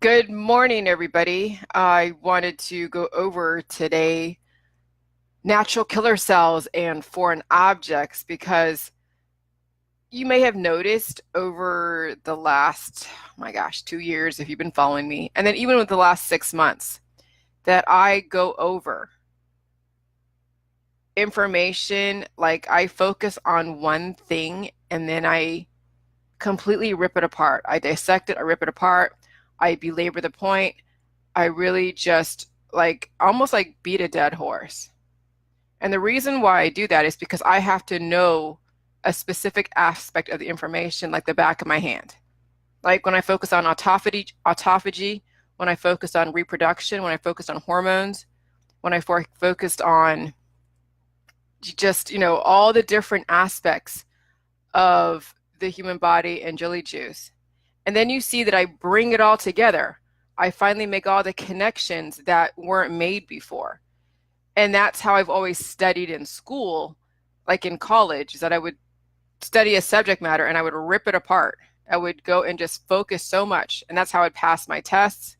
Good morning, everybody. I wanted to go over today natural killer cells and foreign objects because you may have noticed over the last, oh my gosh, 2 years if you've been following me, and then even with the last 6 months, that I go over information like I focus on one thing and then I completely rip it apart. I dissect it, I rip it apart, I belabor the point. I really just like almost like beat a dead horse. And the reason why I do that is because I have to know a specific aspect of the information like the back of my hand. Like when I focus on autophagy, when I focused on reproduction, when I focused on hormones, when I focused on just, all the different aspects of the human body and Jillyjuice. And then you see that I bring it all together. I finally make all the connections that weren't made before. And that's how I've always studied in school, like in college, is that I would study a subject matter and I would rip it apart. I would go and just focus so much. And that's how I'd pass my tests.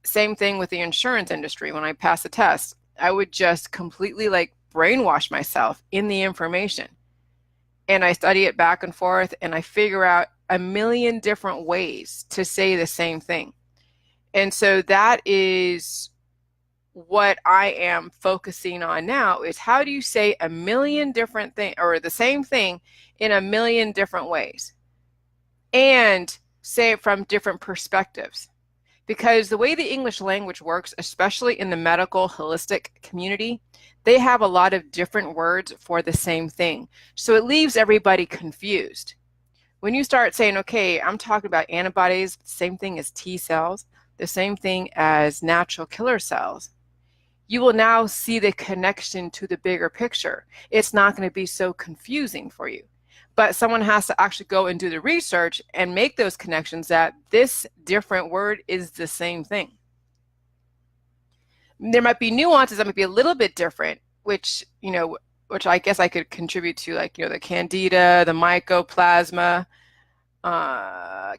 Same thing with the insurance industry. When I pass a test, I would just completely like brainwash myself in the information. And I study it back and forth and I figure out a million different ways to say the same thing. And so that is what I am focusing on now is how do you say a million different things or the same thing in a million different ways and say it from different perspectives. Because the way the English language works, especially in the medical holistic community, they have a lot of different words for the same thing. So it leaves everybody confused. When you start saying, okay, I'm talking about antibodies, same thing as T cells, the same thing as natural killer cells, you will now see the connection to the bigger picture. It's not going to be so confusing for you. But someone has to actually go and do the research and make those connections that this different word is the same thing. There might be nuances that might be a little bit different, which I guess I could contribute to, like, the candida, the mycoplasma,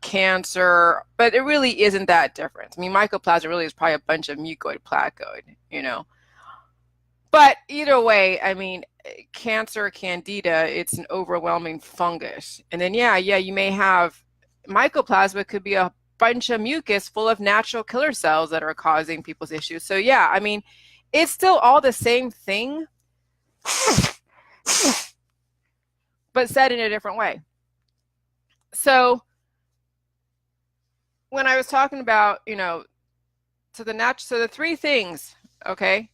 cancer, but it really isn't that different. I mean, mycoplasma really is probably a bunch of mucoid placoid, But either way, I mean, cancer, candida, it's an overwhelming fungus. And then, yeah, you may have mycoplasma could be a bunch of mucus full of natural killer cells that are causing people's issues. So yeah, I mean, it's still all the same thing, but said in a different way. So when I was talking about, so the three things, okay,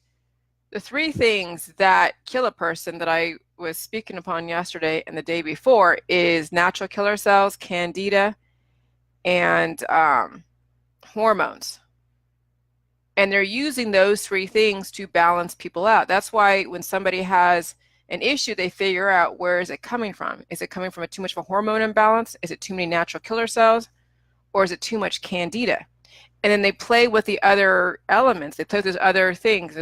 the three things that kill a person that I was speaking upon yesterday and the day before is natural killer cells, candida, and hormones. And they're using those three things to balance people out. That's why when somebody has an issue, they figure out where is it coming from. Is it coming from too much of a hormone imbalance? Is it too many natural killer cells? Or is it too much candida? And then they play with the other elements. They play with those other things.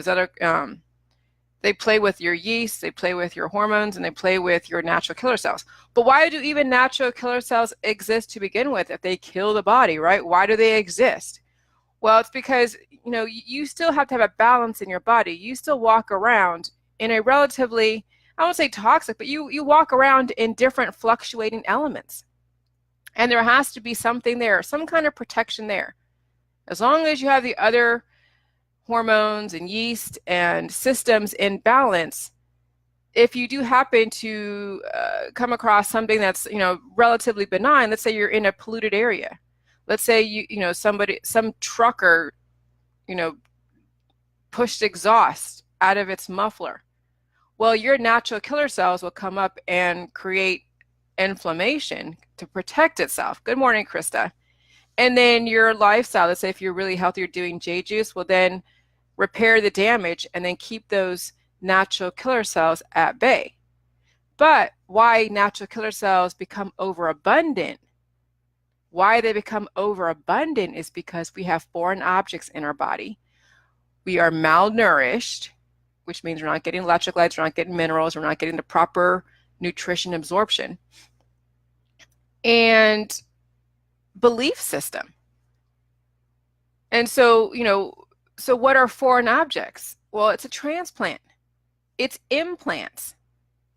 They play with your yeast, they play with your hormones, and they play with your natural killer cells. But why do even natural killer cells exist to begin with if they kill the body, right? Why do they exist? Well, it's because, you still have to have a balance in your body. You still walk around in a relatively, I won't say toxic, but you walk around in different fluctuating elements. And there has to be something there, some kind of protection there. As long as you have the other hormones and yeast and systems in balance, if you do happen to come across something that's, relatively benign, let's say you're in a polluted area. Let's say some trucker, pushed exhaust out of its muffler. Well, your natural killer cells will come up and create inflammation to protect itself. Good morning, Krista. And then your lifestyle, let's say if you're really healthy, you're doing J-juice, will then repair the damage and then keep those natural killer cells at bay. But why natural killer cells become overabundant, why they become overabundant is because we have foreign objects in our body. We are malnourished, which means we're not getting electrolytes, we're not getting minerals, we're not getting the proper nutrition absorption. And belief system. And so, so what are foreign objects? Well, it's a transplant. It's implants,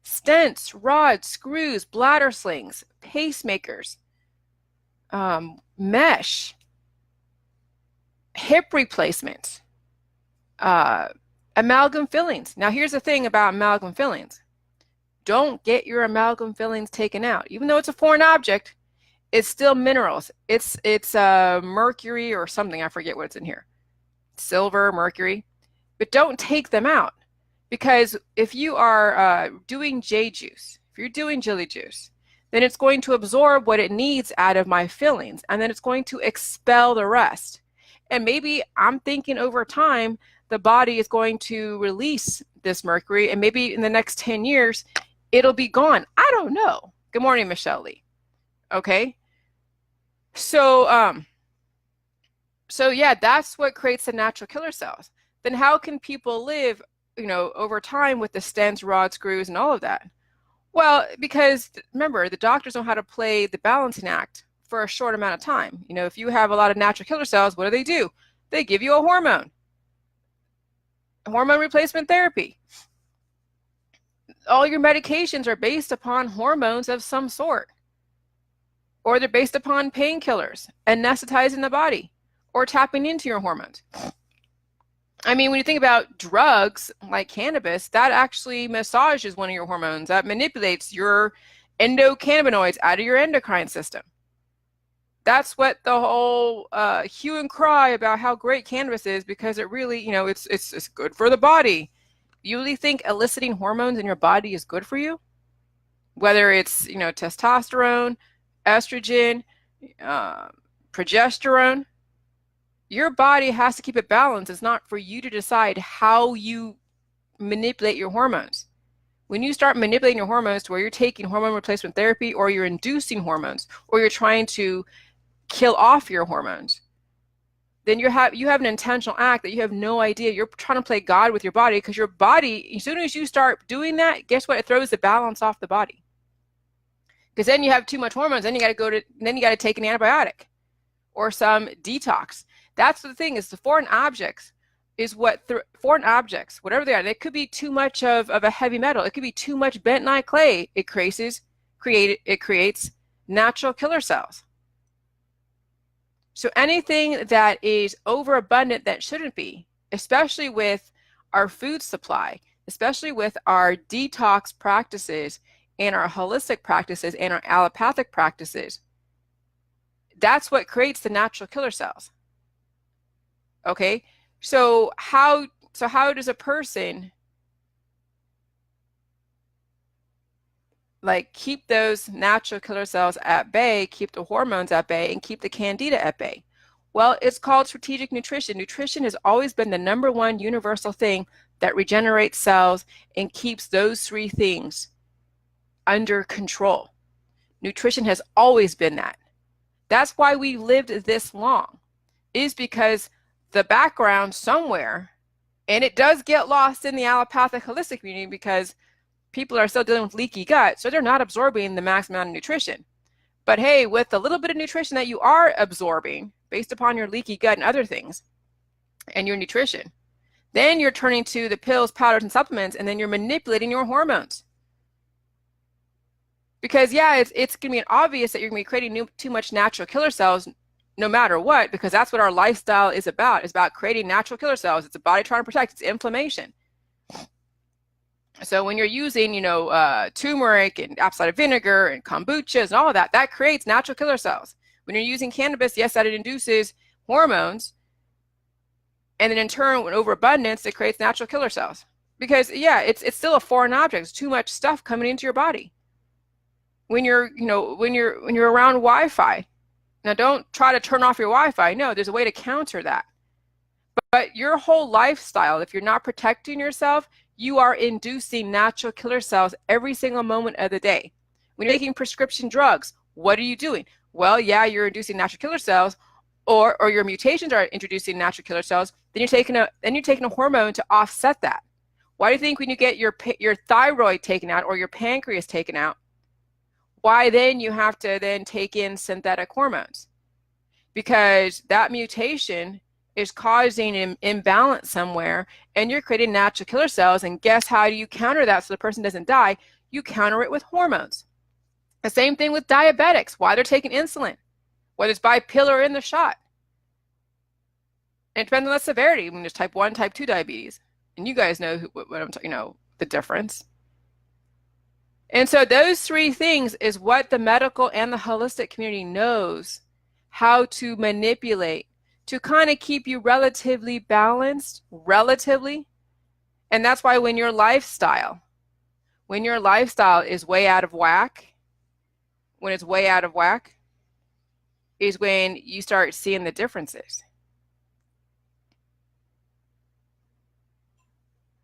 stents, rods, screws, bladder slings, pacemakers, mesh, hip replacements, amalgam fillings. Now, here's the thing about amalgam fillings. Don't get your amalgam fillings taken out. Even though it's a foreign object, it's still minerals. It's mercury or something. I forget what's in here. Silver, mercury. But don't take them out. Because if you are doing J-juice, if you're doing Jillyjuice, then it's going to absorb what it needs out of my fillings, and then it's going to expel the rest. And maybe I'm thinking over time, the body is going to release this mercury, and maybe in the next 10 years, it'll be gone. I don't know. Good morning, Michelle Lee. Okay. So, so yeah, that's what creates the natural killer cells. Then how can people live, over time with the stents, rods, screws, and all of that? Well, because remember, the doctors know how to play the balancing act for a short amount of time. If you have a lot of natural killer cells, what do? They give you a hormone replacement therapy. All your medications are based upon hormones of some sort, or they're based upon painkillers, anesthetizing the body, or tapping into your hormones. I mean, when you think about drugs like cannabis, that actually massages one of your hormones. That manipulates your endocannabinoids out of your endocrine system. That's what the whole hue and cry about how great cannabis is, because it really, it's good for the body. You really think eliciting hormones in your body is good for you? Whether it's, testosterone, estrogen, progesterone, your body has to keep it balanced. It's not for you to decide how you manipulate your hormones. When you start manipulating your hormones to where you're taking hormone replacement therapy, or you're inducing hormones, or you're trying to kill off your hormones, then you have an intentional act that you have no idea. You're trying to play God with your body, because your body, as soon as you start doing that, guess what? It throws the balance off the body. Because then you have too much hormones, then you got to take an antibiotic or some detox. That's the thing, is the foreign objects is what foreign objects, whatever they are. It could be too much of a heavy metal. It could be too much bentonite clay. It creates natural killer cells. So anything that is overabundant that shouldn't be, especially with our food supply, especially with our detox practices and our holistic practices and our allopathic practices, that's what creates the natural killer cells. Okay, so how does a person keep those natural killer cells at bay, keep the hormones at bay, and keep the candida at bay? Well, it's called strategic nutrition. Nutrition has always been the #1 universal thing that regenerates cells and keeps those 3 things under control. Nutrition has always been that. That's why we lived this long, is because the background somewhere, and it does get lost in the allopathic holistic community, because people are still dealing with leaky gut, so they're not absorbing the maximum amount of nutrition. But hey, with the little bit of nutrition that you are absorbing based upon your leaky gut and other things and your nutrition, then you're turning to the pills, powders, and supplements, and then you're manipulating your hormones. Because yeah, it's going to be obvious that you're going to be creating too much natural killer cells no matter what, because that's what our lifestyle is about. It's about creating natural killer cells. It's a body trying to protect. It's inflammation. So when you're using, turmeric and apple cider vinegar and kombuchas and all of that, that creates natural killer cells. When you're using cannabis, yes, that it induces hormones. And then in turn, with overabundance, it creates natural killer cells. Because yeah, it's still a foreign object. It's too much stuff coming into your body. When you're around Wi-Fi, now don't try to turn off your Wi-Fi. No, there's a way to counter that. But your whole lifestyle, if you're not protecting yourself, you are inducing natural killer cells every single moment of the day. When you're taking prescription drugs, what are you doing? Well, yeah, you're inducing natural killer cells, or your mutations are introducing natural killer cells. Then you're taking a hormone to offset that. Why do you think when you get your thyroid taken out or your pancreas taken out, why then you have to then take in synthetic hormones? Because that mutation is causing an imbalance somewhere, and you're creating natural killer cells. And guess how do you counter that so the person doesn't die? You counter it with hormones. The same thing with diabetics, why they're taking insulin, whether it's by pill or in the shot. And it depends on the severity. I mean, there's type 1, type 2 diabetes. And you guys know what I'm talking, the difference. And so those three things is what the medical and the holistic community knows how to manipulate to kind of keep you relatively balanced, relatively. And that's why when your lifestyle is way out of whack, when it's way out of whack, is when you start seeing the differences.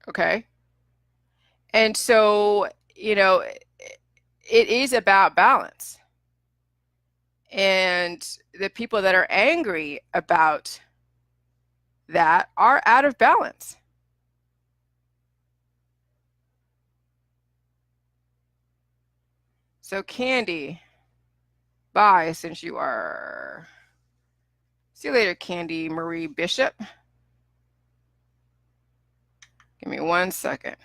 Okay? And so, it is about balance. And the people that are angry about that are out of balance. So Candy, bye, since you are. See you later, Candy Marie Bishop. Give me 1 second.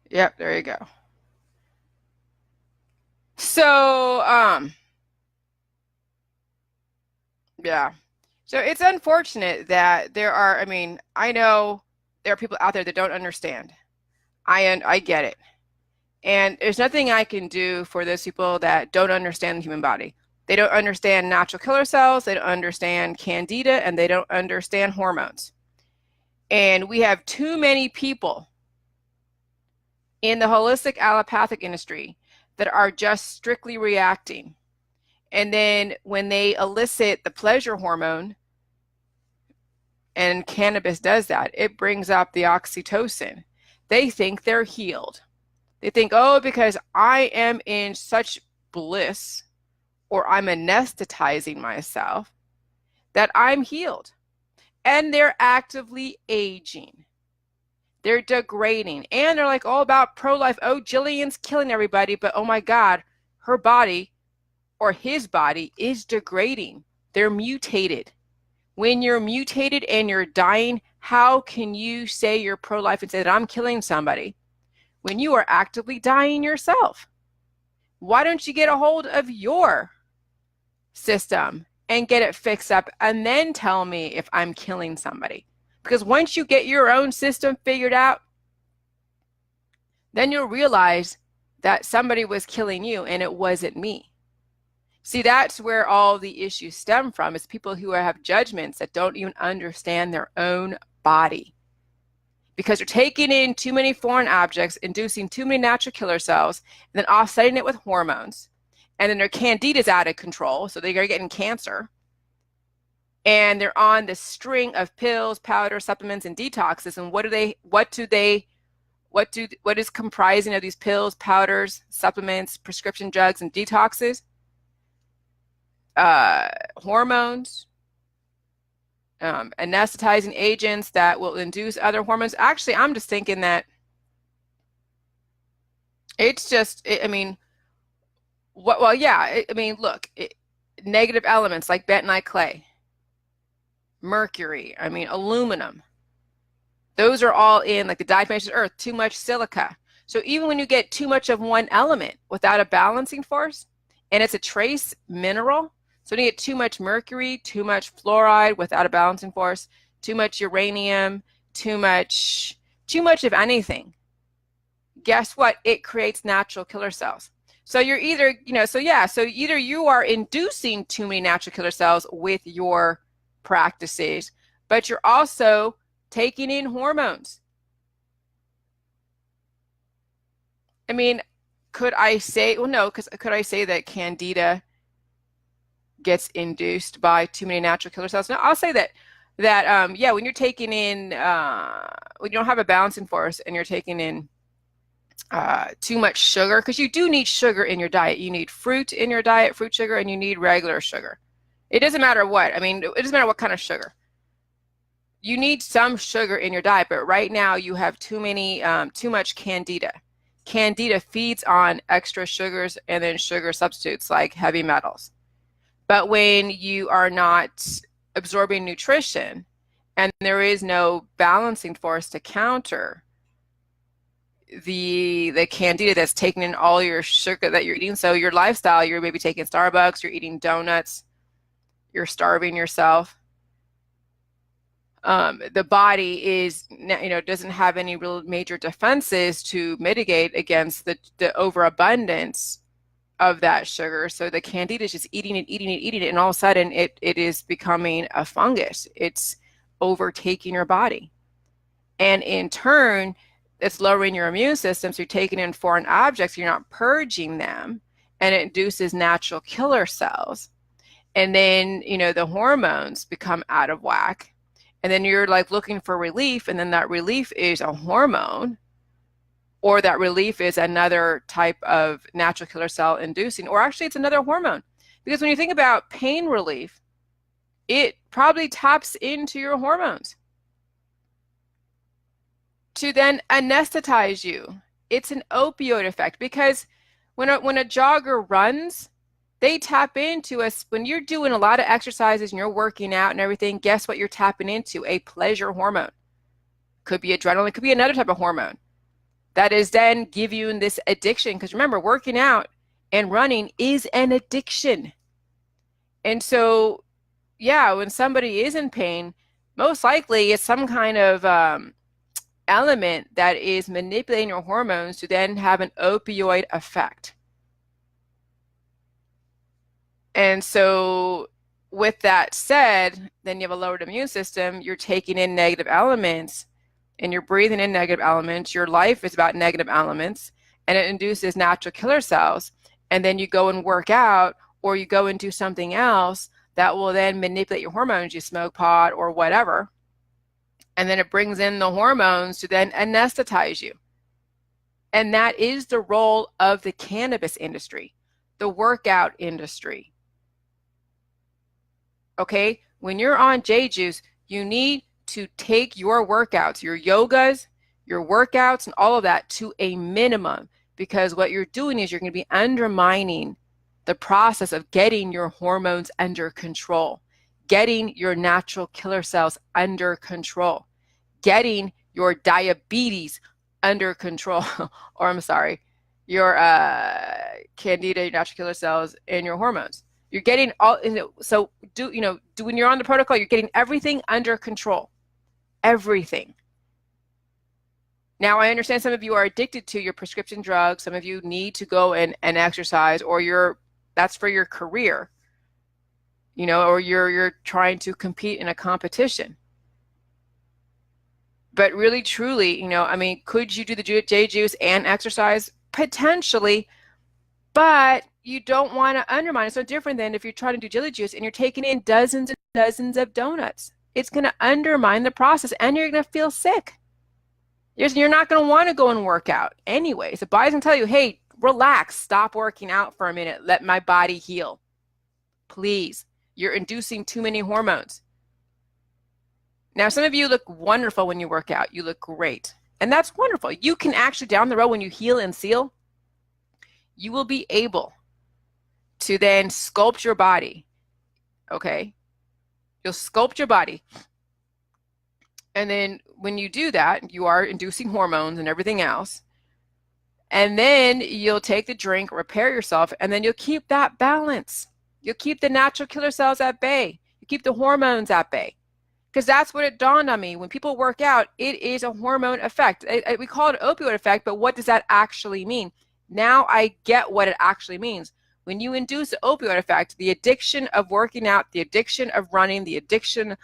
Yep, there you go. So, yeah. So it's unfortunate that there are, I know there are people out there that don't understand. I get it. And there's nothing I can do for those people that don't understand the human body. They don't understand natural killer cells, they don't understand candida, and they don't understand hormones. And we have too many people in the holistic allopathic industry that are just strictly reacting. And then when they elicit the pleasure hormone, and cannabis does that, it brings up the oxytocin. They think they're healed. They think, oh, because I am in such bliss, or I'm anesthetizing myself, that I'm healed. And they're actively aging. They're degrading. And they're like all about pro-life. Oh, Jillian's killing everybody, but oh my God, her body or his body is degrading. They're mutated. When you're mutated and you're dying, how can you say you're pro-life and say that I'm killing somebody when you are actively dying yourself? Why don't you get a hold of your system and get it fixed up and then tell me if I'm killing somebody? Because once you get your own system figured out, then you'll realize that somebody was killing you and it wasn't me. See, that's where all the issues stem from, is people who have judgments that don't even understand their own body. Because they're taking in too many foreign objects, inducing too many natural killer cells, and then offsetting it with hormones. And then their candida's out of control, so they're getting cancer. And they're on this string of pills, powder, supplements, and detoxes. And what is comprising of these pills, powders, supplements, prescription drugs, and detoxes? Hormones, anesthetizing agents that will induce other hormones. Actually, I'm just thinking that it's just, look, negative elements like bentonite clay, mercury, aluminum. Those are all in, like the diatomaceous earth, too much silica. So even when you get too much of one element without a balancing force, and it's a trace mineral, so when you get too much mercury, too much fluoride without a balancing force, too much uranium, too much of anything, guess what? It creates natural killer cells. So you're either, either you are inducing too many natural killer cells with your practices, but you're also taking in hormones. Could I say, well, no, because could I say that candida gets induced by too many natural killer cells? No, I'll say that when you're taking in, when you don't have a balancing force and you're taking in too much sugar, because you do need sugar in your diet. You need fruit in your diet, fruit sugar, and you need regular sugar. It doesn't matter what. It doesn't matter what kind of sugar. You need some sugar in your diet, but right now you have too much candida. Candida feeds on extra sugars and then sugar substitutes like heavy metals. But when you are not absorbing nutrition and there is no balancing force to counter the candida that's taking in all your sugar that you're eating, so your lifestyle, you're maybe taking Starbucks, you're eating donuts, you're starving yourself. The body is, doesn't have any real major defenses to mitigate against the overabundance of that sugar. So the candida is just eating it, eating it, eating it, and all of a sudden it is becoming a fungus. It's overtaking your body. And in turn, it's lowering your immune system. So you're taking in foreign objects, you're not purging them, and it induces natural killer cells. And then, the hormones become out of whack. And then you're like looking for relief, and then that relief is a hormone, or that relief is another type of natural killer cell inducing, or actually it's another hormone. Because when you think about pain relief, it probably taps into your hormones to then anesthetize you. It's an opioid effect, because when a jogger runs, they tap into us. When you're doing a lot of exercises and you're working out and everything, guess what you're tapping into? A pleasure hormone. Could be adrenaline, could be another type of hormone that is then give you this addiction. Because remember, working out and running is an addiction. And so, yeah, when somebody is in pain, most likely it's some kind of element that is manipulating your hormones to then have an opioid effect. And so with that said, then you have a lowered immune system, you're taking in negative elements and you're breathing in negative elements. Your life is about negative elements, and it induces natural killer cells. And then you go and work out, or you go and do something else that will then manipulate your hormones. You smoke pot or whatever. And then it brings in the hormones to then anesthetize you. And that is the role of the cannabis industry, the workout industry. Okay, when you're on Jillyjuice, you need to take your workouts, your yogas, your workouts, and all of that to a minimum, because what you're doing is you're going to be undermining the process of getting your hormones under control, getting your natural killer cells under control, getting your diabetes under control, or I'm sorry, your candida, your natural killer cells, and your hormones. You're getting all, so when you're on the protocol, you're getting everything under control, everything. Now, I understand some of you are addicted to your prescription drugs. Some of you need to go and exercise, or that's for your career, or you're trying to compete in a competition. But really, truly, could you do the Jillyjuice and exercise? Potentially, but you don't want to undermine. It's no different than if you're trying to do Jillyjuice and you're taking in dozens and dozens of donuts. It's going to undermine the process, and you're going to feel sick. You're not going to want to go and work out anyways. The body's going to tell you, hey, relax, stop working out for a minute, let my body heal. Please, you're inducing too many hormones. Now, some of you look wonderful when you work out. You look great. And that's wonderful. You can actually, down the road, when you heal and seal, you will be able to then sculpt your body. Okay? You'll sculpt your body. And then when you do that, you are inducing hormones and everything else. And then you'll take the drink, repair yourself, and then you'll keep that balance. You'll keep the natural killer cells at bay. You keep the hormones at bay. Because that's what it dawned on me. When people work out, it is a hormone effect. We call it opioid effect, but what does that actually mean? Now I get what it actually means. When you induce the opioid effect, the addiction of working out, the addiction of running, the addiction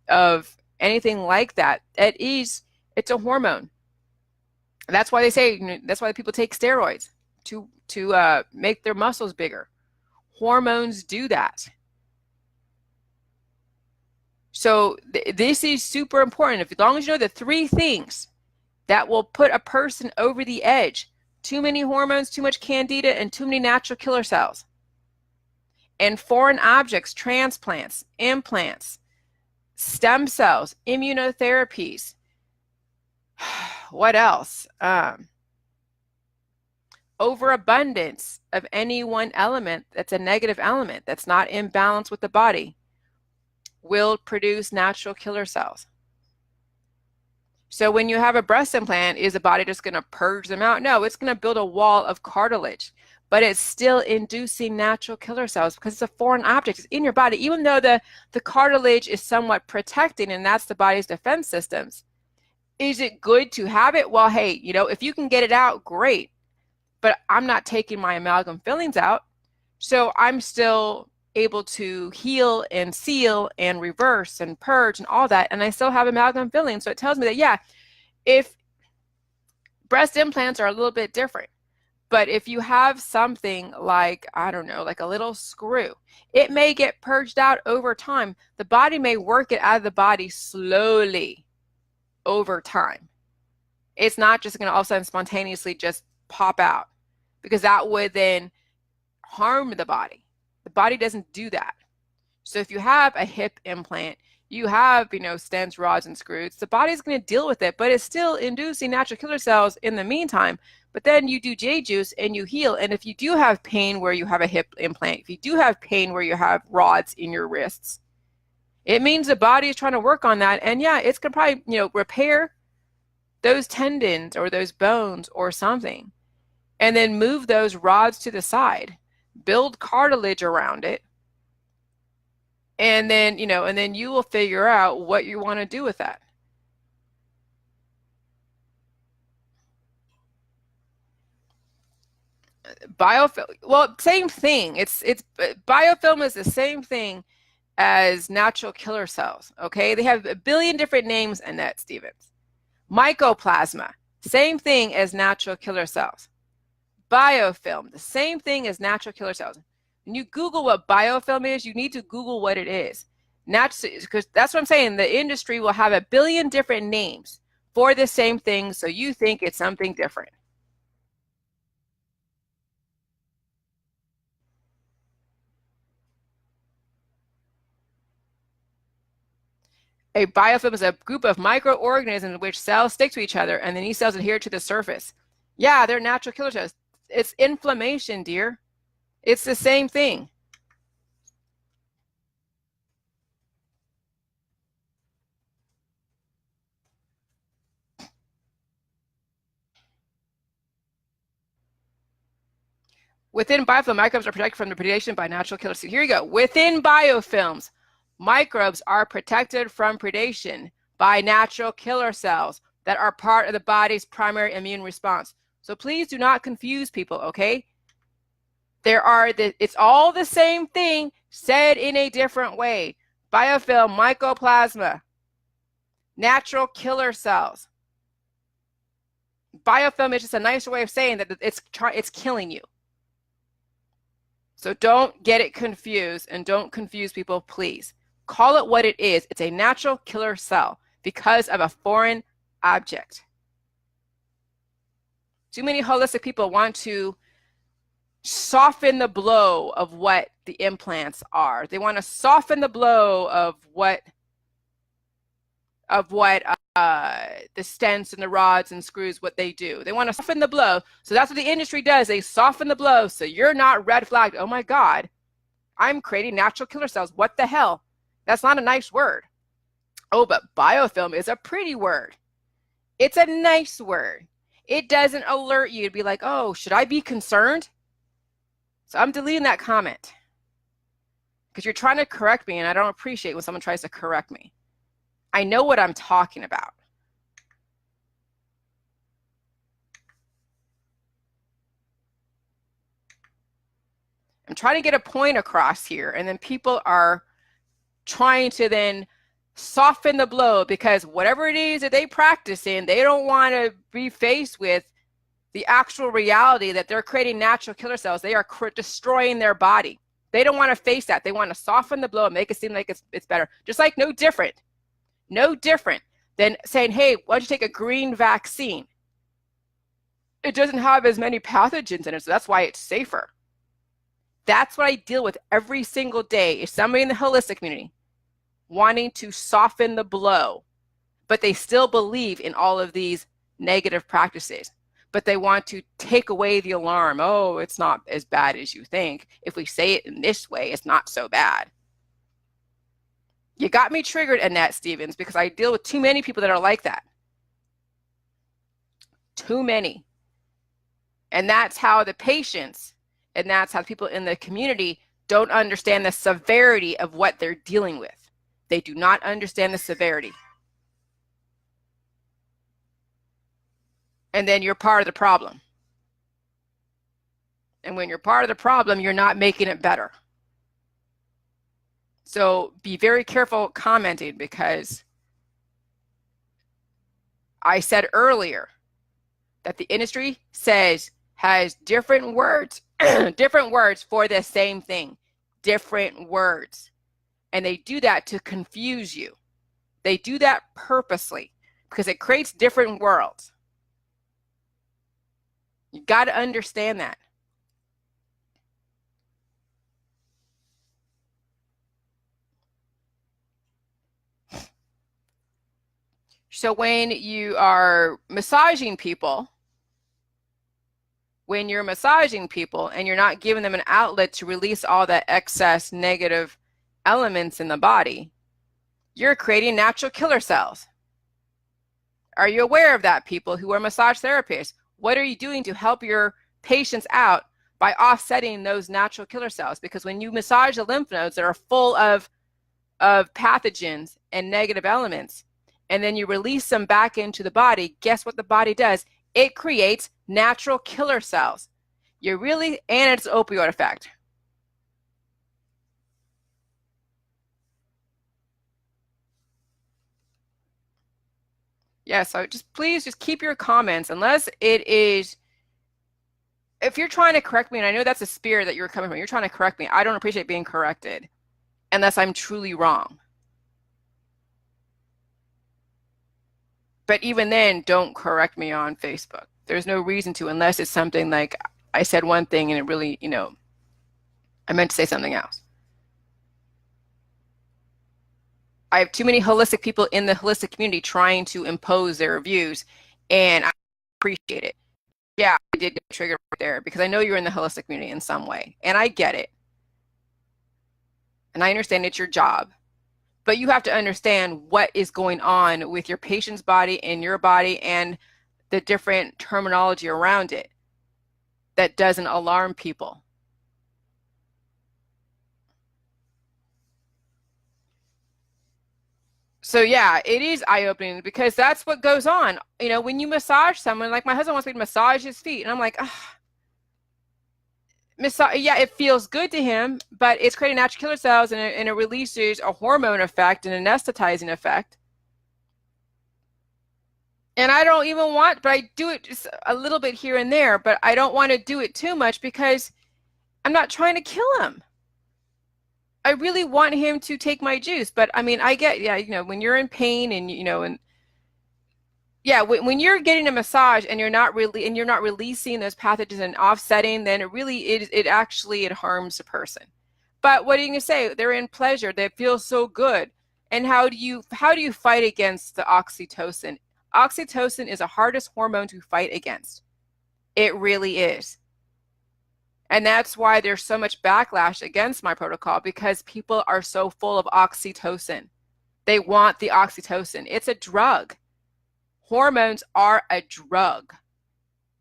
of anything like that, it's a hormone. That's why they say, that's why people take steroids to make their muscles bigger. Hormones do that. So this is super important. As long as you know the three things that will put a person over the edge: too many hormones, too much candida, and too many natural killer cells. And foreign objects, transplants, implants, stem cells, immunotherapies. What else? overabundance of any one element that's a negative element that's not in balance with the body will produce natural killer cells. So when you have a breast implant, is the body just going to purge them out? No, it's going to build a wall of cartilage, but it's still inducing natural killer cells because it's a foreign object. It's in your body, even though the cartilage is somewhat protecting, and that's the body's defense systems. Is it good to have it? Well, hey, you know, if you can get it out, great. But I'm not taking my amalgam fillings out. So I'm still able to heal and seal and reverse and purge and all that. And I still have amalgam fillings. So it tells me that, yeah, if breast implants are a little bit different, but if you have something like, I don't know, like a little screw, it may get purged out over time. The body may work it out of the body slowly over time. It's not just going to all of a sudden spontaneously just pop out, because that would then harm the body. The body doesn't do that. So if you have a hip implant, you have, you know, stents, rods, and screws, the body's going to deal with it, but it's still inducing natural killer cells in the meantime. But then you do Jillyjuice and you heal. And if you do have pain where you have a hip implant, if you do have pain where you have rods in your wrists, it means the body is trying to work on that. And yeah, it's going to probably, you know, repair those tendons or those bones or something, and then move those rods to the side, build cartilage around it, and then, you know, and then you will figure out what you want to do with that. Biofilm, well, same thing. It's biofilm is the same thing as natural killer cells. Okay, they have a billion different names, Annette Stevens. Mycoplasma, same thing as natural killer cells. Biofilm, the same thing as natural killer cells. When you Google what biofilm is, you need to Google what it is. Because that's what I'm saying. The industry will have a billion different names for the same thing, so you think it's something different. A biofilm is a group of microorganisms in which cells stick to each other and then these cells adhere to the surface. Yeah, they're natural killer cells. It's inflammation, dear. It's the same thing. Within biofilm, microbes are protected from the predation by natural killer cells. Here you go. Within biofilms, microbes are protected from predation by natural killer cells that are part of the body's primary immune response. So please do not confuse people, okay? It's all the same thing said in a different way. Biofilm, mycoplasma, natural killer cells. Biofilm is just a nicer way of saying that it's killing you. So don't get it confused and don't confuse people, please. Call it what it is. It's a natural killer cell because of a foreign object. Too many holistic people want to soften the blow of what the implants are. They want to soften the blow of what the stents and the rods and screws, what they do. They want to soften the blow. So that's what the industry does. They soften the blow so you're not red flagged. Oh my God, I'm creating natural killer cells. What the hell? That's not a nice word. Oh, but biofilm is a pretty word. It's a nice word. It doesn't alert you to be like, oh, should I be concerned? So I'm deleting that comment because you're trying to correct me and I don't appreciate when someone tries to correct me. I know what I'm talking about. I'm trying to get a point across here, and then people are trying to then soften the blow because whatever it is that they practice in, they don't want to be faced with the actual reality that they're creating natural killer cells. They are destroying their body. They don't want to face that. They want to soften the blow and make it seem like it's better. Just like no different than saying, hey, why don't you take a green vaccine? It doesn't have as many pathogens in it, so that's why it's safer. That's what I deal with every single day, is somebody in the holistic community wanting to soften the blow, but they still believe in all of these negative practices. but they want to take away the alarm. Oh, it's not as bad as you think. If we say it in this way, it's not so bad. You got me triggered, Annette Stevens, because I deal with too many people that are like that. Too many. And that's how the patients, and that's how people in the community don't understand the severity of what they're dealing with. They do not understand the severity. And then you're part of the problem. And when you're part of the problem, you're not making it better. So be very careful commenting, because I said earlier that the industry has different words, different words for the same thing, different words. And they do that to confuse you. They do that purposely because it creates different worlds. You got to understand that. So when you are massaging people, and you're not giving them an outlet to release all that excess negative elements in the body, you're creating natural killer cells. Are you aware of that, people who are massage therapists? What are you doing to help your patients out by offsetting those natural killer cells? Because when you massage the lymph nodes that are full of pathogens and negative elements, and then you release them back into the body, guess what the body does? It creates natural killer cells. And it's an opioid effect. Yeah, so please keep your comments, unless it is, if you're trying to correct me, and I know that's a spirit that you're coming from, you're trying to correct me. I don't appreciate being corrected unless I'm truly wrong. But even then, don't correct me on Facebook. There's no reason to, unless it's something like I said one thing and it really, I meant to say something else. I have too many holistic people in the holistic community trying to impose their views, and I appreciate it. Yeah, I did get triggered right there, because I know you're in the holistic community in some way, and I get it. And I understand it's your job. But you have to understand what is going on with your patient's body and your body and the different terminology around it that doesn't alarm people. So yeah, it is eye-opening, because that's what goes on. When you massage someone, like my husband wants me to massage his feet, and I'm like, yeah, it feels good to him, but it's creating natural killer cells, and it releases a hormone effect and an anesthetizing effect. And I don't even want, but I do it just a little bit here and there, but I don't want to do it too much, because I'm not trying to kill him. I really want him to take my juice, but I mean, I get, yeah, when you're in pain and, yeah, when you're getting a massage and you're not releasing those pathogens and offsetting, then it actually harms the person. But what are you going to say? They're in pleasure. They feel so good. And how do you fight against the oxytocin? Oxytocin is the hardest hormone to fight against. It really is. And that's why there's so much backlash against my protocol, because people are so full of oxytocin. They want the oxytocin. It's a drug. Hormones are a drug,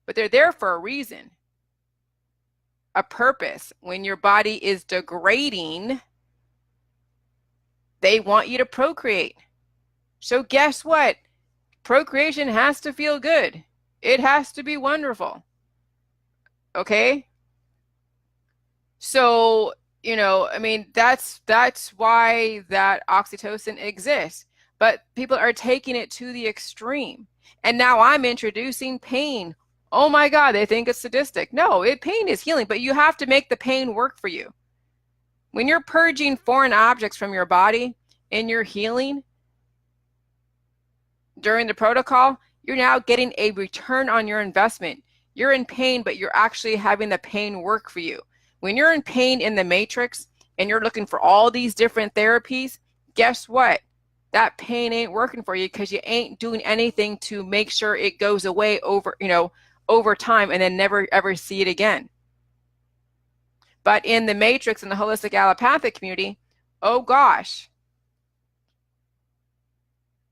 but they're there for a reason, a purpose. When your body is degrading, they want you to procreate. So guess what? Procreation has to feel good. It has to be wonderful. Okay? So, I mean, that's why that oxytocin exists. But people are taking it to the extreme. And now I'm introducing pain. Oh my God, they think it's sadistic. No, pain is healing, but you have to make the pain work for you. When you're purging foreign objects from your body and you're healing during the protocol, you're now getting a return on your investment. You're in pain, but you're actually having the pain work for you. When you're in pain in the matrix and you're looking for all these different therapies, guess what? That pain ain't working for you, because you ain't doing anything to make sure it goes away over over time and then never ever see it again. But in the matrix, in the holistic allopathic community, oh gosh,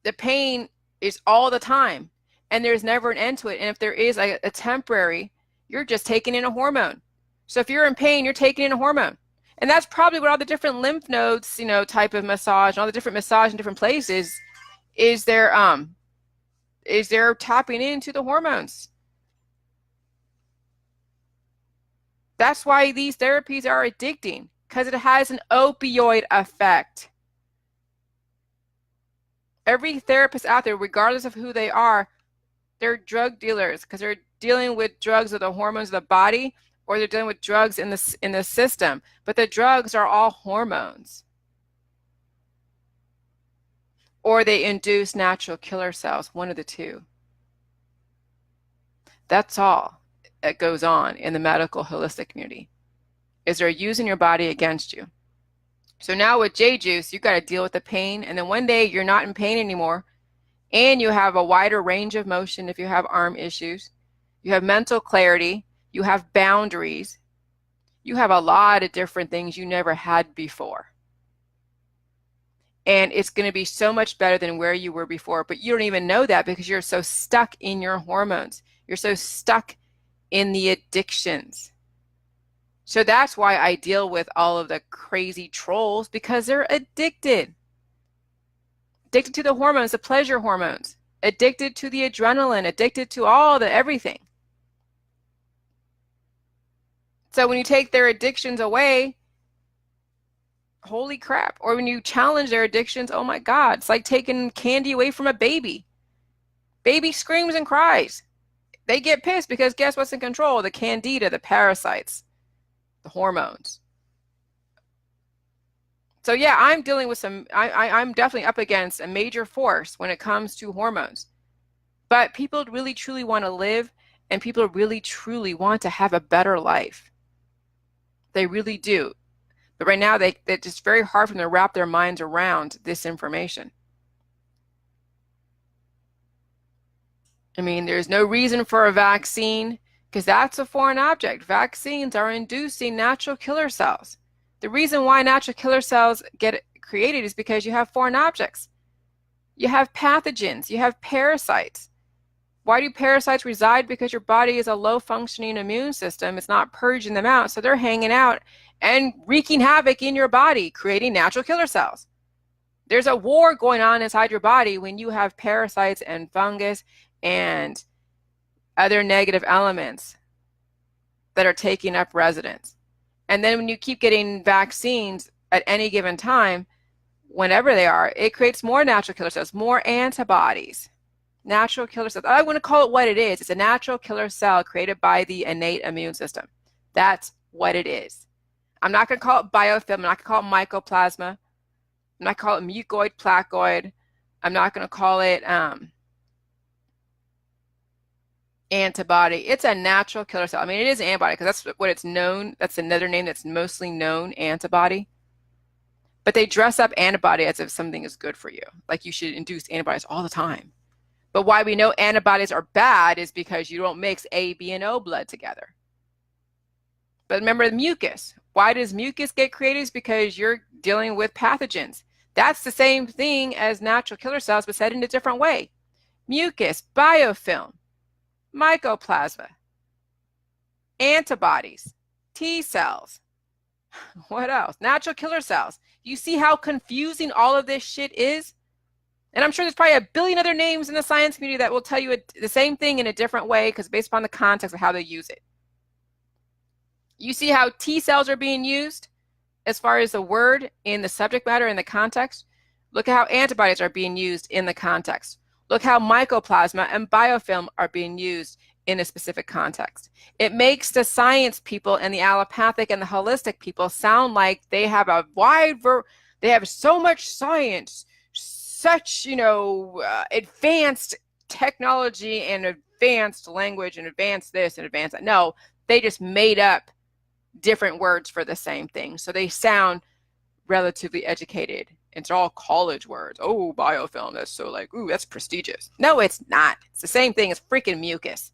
the pain is all the time and there's never an end to it. And if there is a temporary, you're just taking in a hormone. So if you're in pain, you're taking in a hormone. And that's probably what all the different lymph nodes, you know, type of massage and all the different massage in different places is they're tapping into the hormones. That's why these therapies are addicting, because it has an opioid effect. Every therapist out there, regardless of who they are, they're drug dealers because they're dealing with drugs of the hormones of the body, or they're dealing with drugs in the system. But the drugs are all hormones. Or they induce natural killer cells, one of the two. That's all that goes on in the medical holistic community, is they're using your body against you. So now with Jillyjuice, you got to deal with the pain, and then one day you're not in pain anymore, and you have a wider range of motion if you have arm issues. You have mental clarity. You have boundaries. You have a lot of different things you never had before. And it's going to be so much better than where you were before, but you don't even know that because you're so stuck in your hormones. You're so stuck in the addictions. So that's why I deal with all of the crazy trolls, because they're addicted. Addicted to the hormones, the pleasure hormones, addicted to the adrenaline, addicted to all the everything. So when you take their addictions away, holy crap. Or when you challenge their addictions, oh my God, it's like taking candy away from a baby. Baby screams and cries. They get pissed because guess what's in control? The candida, the parasites, the hormones. So yeah, I'm dealing with I'm definitely up against a major force when it comes to hormones. But people really truly want to live, and people really truly want to have a better life. They really do. But right now, it's just very hard for them to wrap their minds around this information. I mean, there's no reason for a vaccine because that's a foreign object. Vaccines are inducing natural killer cells. The reason why natural killer cells get created is because you have foreign objects. You have pathogens. You have parasites. Why do parasites reside? Because your body is a low-functioning immune system. It's not purging them out, so they're hanging out and wreaking havoc in your body, creating natural killer cells. There's a war going on inside your body when you have parasites and fungus and other negative elements that are taking up residence. And then when you keep getting vaccines at any given time, whenever they are, it creates more natural killer cells, more antibodies. Natural killer cells. I want to call it what it is. It's a natural killer cell created by the innate immune system. That's what it is. I'm not going to call it biofilm. I'm not going to call it mycoplasma. I'm not going to call it mucoid, placoid. I'm not going to call it antibody. It's a natural killer cell. I mean, it is an antibody because that's what it's known. That's another name that's mostly known, antibody. But they dress up antibody as if something is good for you. Like you should induce antibodies all the time. But why we know antibodies are bad is because you don't mix A, B, and O blood together. But remember the mucus. Why does mucus get created? It's because you're dealing with pathogens. That's the same thing as natural killer cells, but said in a different way. Mucus, biofilm, mycoplasma, antibodies, T cells. What else? Natural killer cells. You see how confusing all of this shit is? And I'm sure there's probably a billion other names in the science community that will tell you the same thing in a different way because based upon the context of how they use it. You see how T cells are being used as far as the word in the subject matter in the context? Look at how antibodies are being used in the context. Look how mycoplasma and biofilm are being used in a specific context. It makes the science people and the allopathic and the holistic people sound like they have a they have so much science, such, advanced technology and advanced language and advanced this and advanced that. No, they just made up different words for the same thing. So they sound relatively educated. It's all college words. Oh, biofilm. That's so ooh, that's prestigious. No, it's not. It's the same thing as freaking mucus.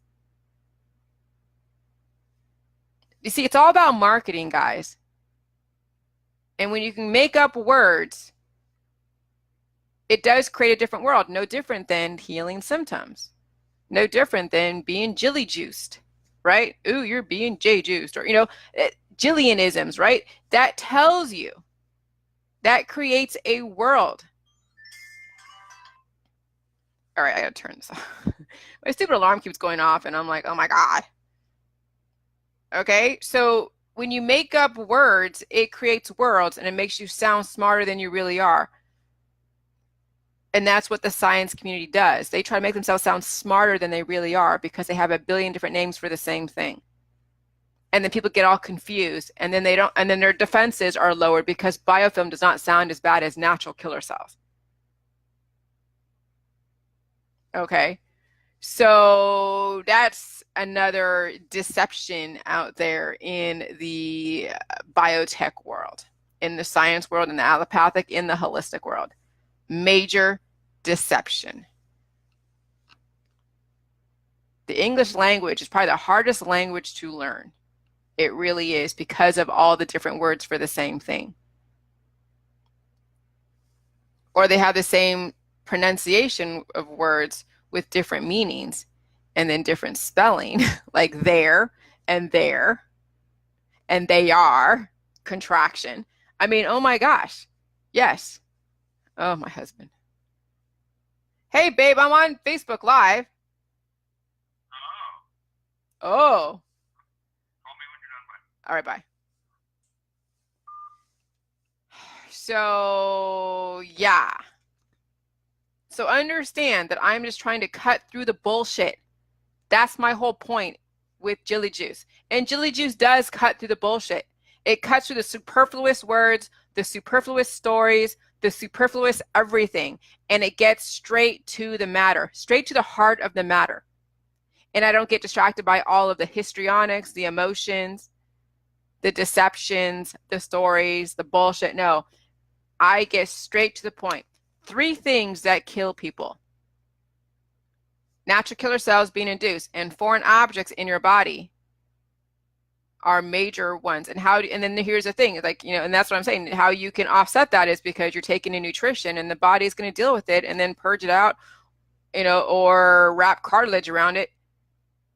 You see, it's all about marketing, guys. And when you can make up words, it does create a different world, no different than healing symptoms, no different than being jilly-juiced, right? Ooh, you're being J-juiced, or, Jillianisms, right? That tells you, that creates a world. All right, I gotta turn this off. My stupid alarm keeps going off, and I'm like, oh my God. Okay, so when you make up words, it creates worlds, and it makes you sound smarter than you really are. And that's what the science community does. They try to make themselves sound smarter than they really are because they have a billion different names for the same thing. And then people get all confused, and then their defenses are lowered because biofilm does not sound as bad as natural killer cells. Okay, so that's another deception out there in the biotech world, in the science world, in the allopathic, in the holistic world. Major deception. The English language is probably the hardest language to learn. It really is, because of all the different words for the same thing. Or they have the same pronunciation of words with different meanings and then different spelling, like there and they are, contraction. I mean, oh my gosh. Yes. Oh, my husband. Hey, babe, I'm on Facebook Live. Oh. All right, bye. So, yeah. So understand that I'm just trying to cut through the bullshit. That's my whole point with Jillyjuice. And Jillyjuice does cut through the bullshit. It cuts through the superfluous words, the superfluous stories, the superfluous everything. And it gets straight to the matter, straight to the heart of the matter. And I don't get distracted by all of the histrionics, the emotions, the deceptions, the stories, the bullshit. No, I get straight to the point. 3 things that kill people: natural killer cells being induced, and foreign objects in your body are major ones. And then here's the thing, like, and that's what I'm saying, how you can offset that is because you're taking in nutrition, and the body is going to deal with it and then purge it out, or wrap cartilage around it.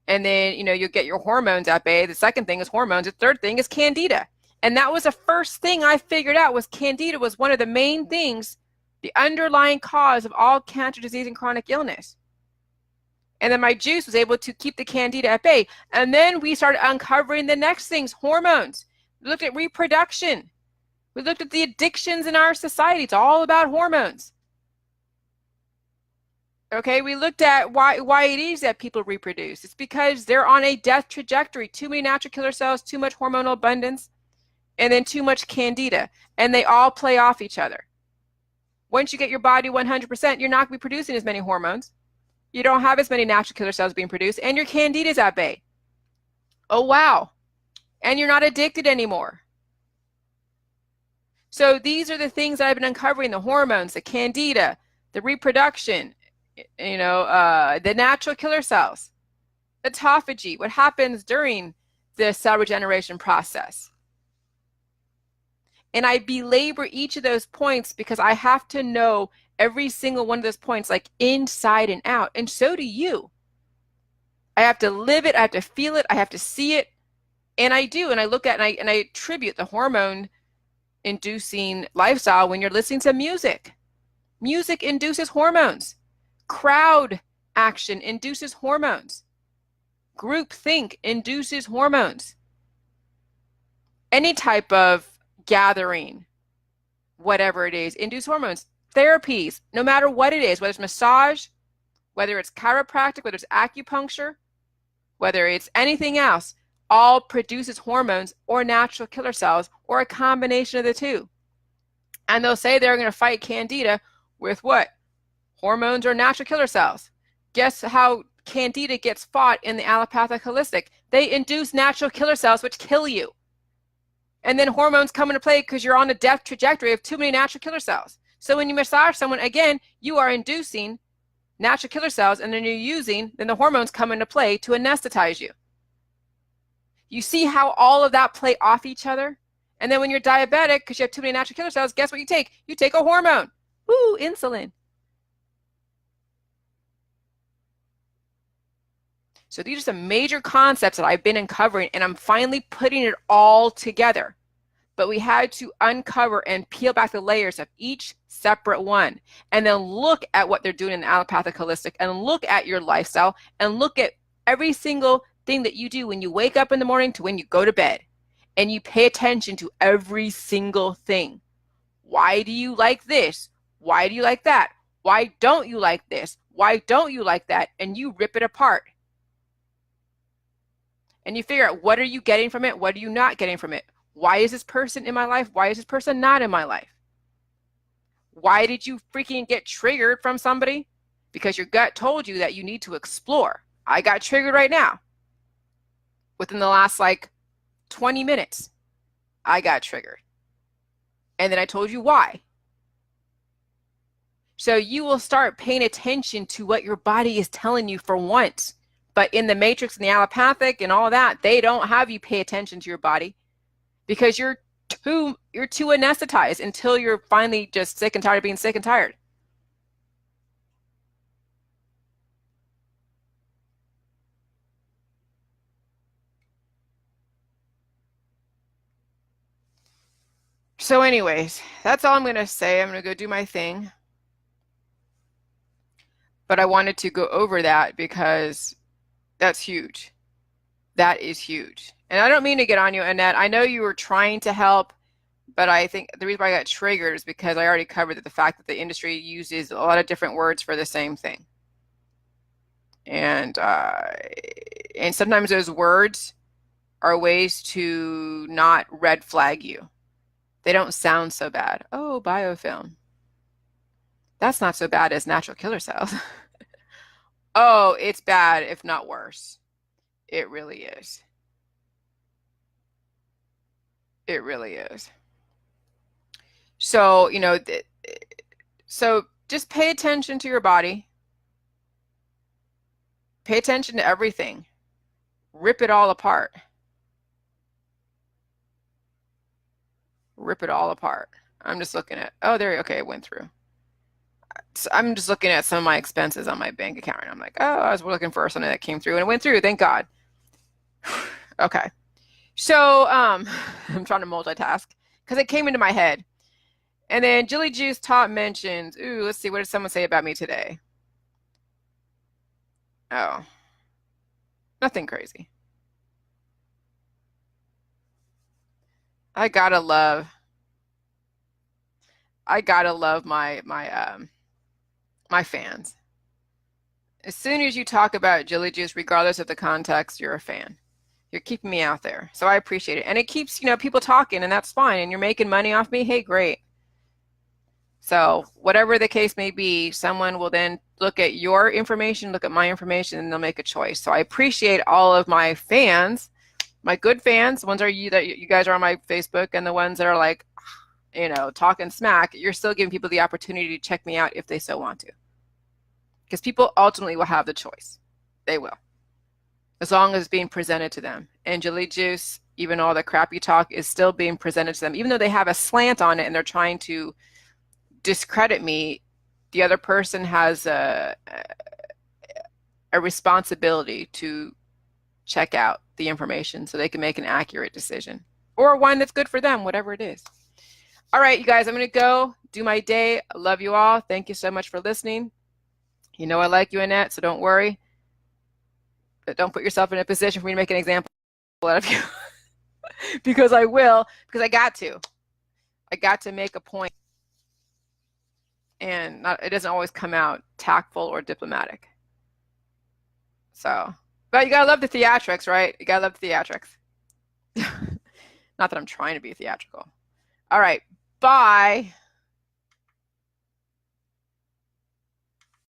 And then, you'll get your hormones at bay. The second thing is hormones. The third thing is candida. And that was the first thing I figured out, was candida was one of the main things, the underlying cause of all cancer, disease, and chronic illness. And then my juice was able to keep the candida at bay. And then we started uncovering the next things, hormones. We looked at reproduction. We looked at the addictions in our society. It's all about hormones. Okay, we looked at why it is that people reproduce. It's because they're on a death trajectory. Too many natural killer cells, too much hormonal abundance, and then too much candida. And they all play off each other. Once you get your body 100%, you're not going to be producing as many hormones. You don't have as many natural killer cells being produced, and your candida is at bay. Oh, wow. And you're not addicted anymore. So these are the things that I've been uncovering: the hormones, the candida, the reproduction, the natural killer cells, autophagy, what happens during the cell regeneration process. And I belabor each of those points because I have to know every single one of those points, like inside and out. And so do you. I have to live it. I have to feel it. I have to see it. And I do. And I look at and I attribute the hormone inducing lifestyle when you're listening to music. Music induces hormones. Crowd action induces hormones. Groupthink induces hormones. Any type of gathering, whatever it is, induce hormones. Therapies, no matter what it is, whether it's massage, whether it's chiropractic, whether it's acupuncture, whether it's anything else, all produces hormones or natural killer cells or a combination of the two. And they'll say they're going to fight candida with what? Hormones or natural killer cells. Guess how candida gets fought in the allopathic holistic? They induce natural killer cells, which kill you. And then hormones come into play because you're on a death trajectory of too many natural killer cells. So when you massage someone, again, you are inducing natural killer cells, and then the hormones come into play to anesthetize you. You see how all of that play off each other? And then when you're diabetic, because you have too many natural killer cells, guess what you take? You take a hormone. Woo, insulin. So these are some major concepts that I've been uncovering, and I'm finally putting it all together. But we had to uncover and peel back the layers of each separate one, and then look at what they're doing in the allopathic holistic, and look at your lifestyle, and look at every single thing that you do when you wake up in the morning to when you go to bed, and you pay attention to every single thing. Why do you like this? Why do you like that? Why don't you like this? Why don't you like that? And you rip it apart. And you figure out, what are you getting from it? What are you not getting from it? Why is this person in my life? Why is this person not in my life? Why did you freaking get triggered from somebody? Because your gut told you that you need to explore. I got triggered right now. Within the last 20 minutes, I got triggered. And then I told you why. So you will start paying attention to what your body is telling you for once. But in the matrix and the allopathic and all that, they don't have you pay attention to your body, because you're too anesthetized until you're finally just sick and tired of being sick and tired. So anyways, that's all I'm going to say. I'm going to go do my thing. But I wanted to go over that because that's huge. That is huge. And I don't mean to get on you, Annette. I know you were trying to help, but I think the reason why I got triggered is because I already covered the fact that the industry uses a lot of different words for the same thing. And sometimes those words are ways to not red flag you. They don't sound so bad. Oh, biofilm. That's not so bad as natural killer cells. Oh, it's bad, if not worse. It really is. It really is. So, so just pay attention to your body. Pay attention to everything. Rip it all apart. Rip it all apart. I'm just looking at, oh, there, okay, it went through. So I'm just looking at some of my expenses on my bank account, and I'm like, oh, I was looking for something that came through, and it went through, thank God. Okay. So I'm trying to multitask because it came into my head. And then Jillyjuice top mentions, ooh, let's see, what did someone say about me today? Oh, nothing crazy. I gotta love my fans. As soon as you talk about Jillyjuice, regardless of the context, you're a fan. You're keeping me out there. So I appreciate it. And it keeps, people talking, and that's fine. And you're making money off me. Hey, great. So whatever the case may be, someone will then look at your information, look at my information, and they'll make a choice. So I appreciate all of my fans, my good fans, the ones that you guys are on my Facebook, and the ones that are like, talking smack. You're still giving people the opportunity to check me out if they so want to. Because people ultimately will have the choice. They will. As long as it's being presented to them. And Jillyjuice, even all the crap you talk, is still being presented to them. Even though they have a slant on it and they're trying to discredit me, the other person has a responsibility to check out the information so they can make an accurate decision. Or one that's good for them, whatever it is. All right, you guys, I'm going to go do my day. I love you all. Thank you so much for listening. You know I like you, Annette, so don't worry. But don't put yourself in a position for me to make an example out of you. Because I will, because I got to. I got to make a point. And it doesn't always come out tactful or diplomatic. So, but you gotta love the theatrics, right? You gotta love the theatrics. Not that I'm trying to be theatrical. All right, bye.